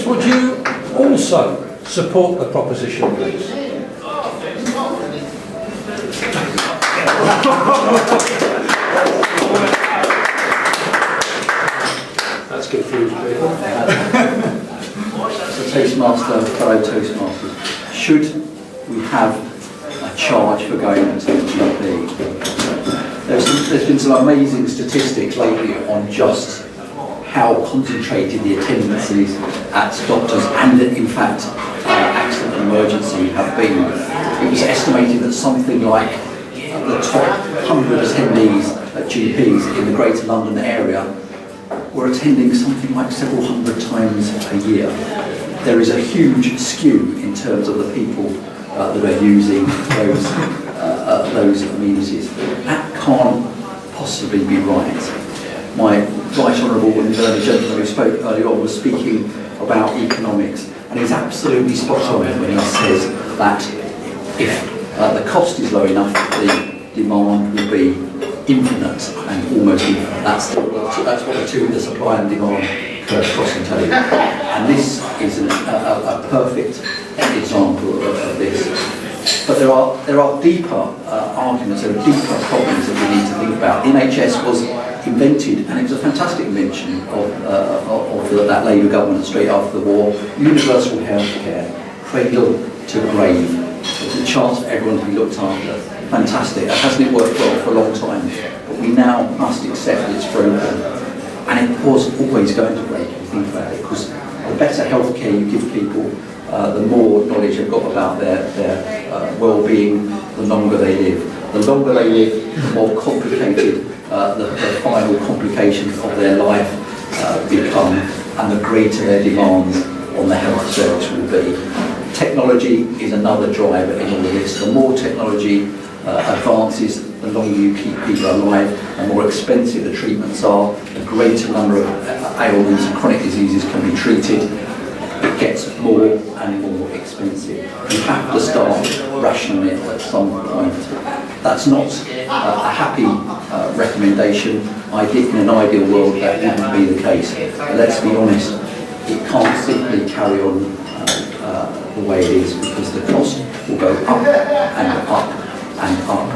would you also support the proposition, please? That's good food. So Toastmaster, fellow Toastmasters, should we have a charge for going to the GP? There's been some amazing statistics lately on just how concentrated the attendances at doctors and in fact accident and emergency have been. It was estimated that something like the top 100 attendees at GPs in the Greater London area were attending something like several hundred times a year. There is a huge skew in terms of the people that are using those amenities. That can't possibly be right. My right honourable and learned gentleman who spoke earlier on was speaking about economics, and he's absolutely spot on when he says that if the cost is low enough, the demand will be infinite and almost infinite. That's what the supply and demand curve crossing tell you. And this is a perfect example of this. But there are deeper arguments, there are deeper problems that we need to think about. The NHS was invented, and it was a fantastic invention of that Labour government straight after the war. Universal healthcare, cradle to grave, the chance for everyone to be looked after. Fantastic. Hasn't it worked well for a long time? But we now must accept that it's broken. And it was always going to break, if you think about it, because the better healthcare you give people, the more knowledge they've got about their well-being, the longer they live. The longer they live, the more complicated the final complications of their life become, and the greater their demands on the health service will be. Technology is another driver in all of this. The more technology advances, the longer you keep people alive, the more expensive the treatments are, the greater number of ailments and chronic diseases can be treated. It gets more and more expensive. You have to start rationing it at some point. That's not a happy recommendation. In an ideal world that wouldn't be the case. But let's be honest, it can't simply carry on the way it is, because the cost will go up and up and up.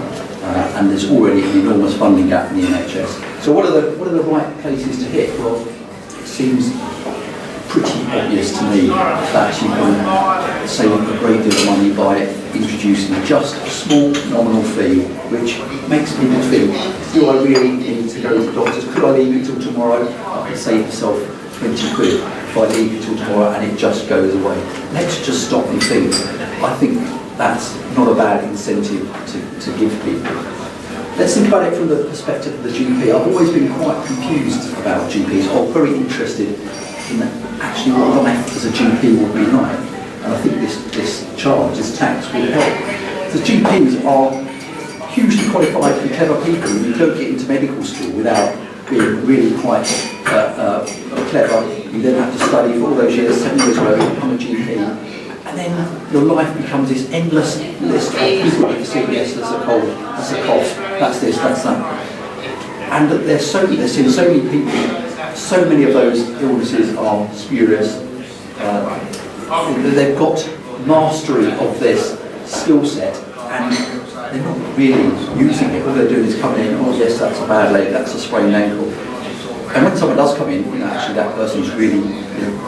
And there's already an enormous funding gap in the NHS. So what are the right places to hit? Well, it seems pretty obvious to me that you can save a great deal of money by introducing just a small nominal fee, which makes people think, do I really need to go to the doctors? Could I leave it till tomorrow? I could save myself 20 quid if I leave it till tomorrow and it just goes away. Let's just stop and think. I think that's not a bad incentive to give people. Let's think about it from the perspective of the GP. I've always been quite confused about GPs, or very interested in actually what life as a GP would be like. And I think this charge, this tax will help. The GPs are hugely qualified and clever people. You don't get into medical school without being really quite clever. You then have to study for all those years, 7 years ago, become a GP. And then your life becomes this endless list of people that you see, yes, there's a cold, that's a cough, that's this, that's that. And they're seeing so many people, so many of those illnesses are spurious. They've got mastery of this skill set, and they're not really using it. All they're doing is coming in, oh yes, that's a bad leg, that's a sprained ankle. And when someone does come in, actually that person is really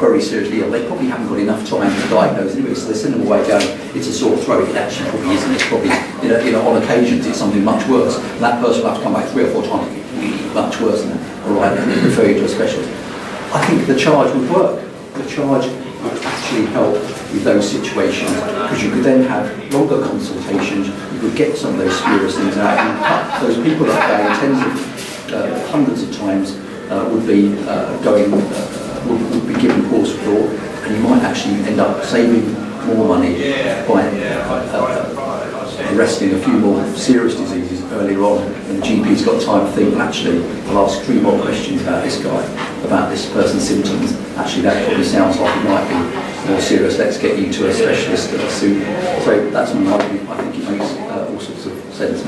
very seriously ill. They probably haven't got enough time to diagnose anyway, so they send them away going, it's a sore throat. It actually probably isn't. It's probably, on occasions it's something much worse. And that person will have to come back 3 or 4 times, really much worse than all right, and refer you to a specialist. I think the charge would work. The charge would actually help with those situations, because you could then have longer consultations. You could get some of those spurious things out and cut those people that pay tens of hundreds of times. Would be given pause for thought, and you might actually end up saving more money by arresting a few more serious diseases earlier on, and the GP's got time to think, well, actually, I'll ask 3 more questions about this guy, about this person's symptoms. Actually, that probably sounds like it might be more serious. Let's get you to a specialist soon. So that's my argument. I think it makes all sorts of sense.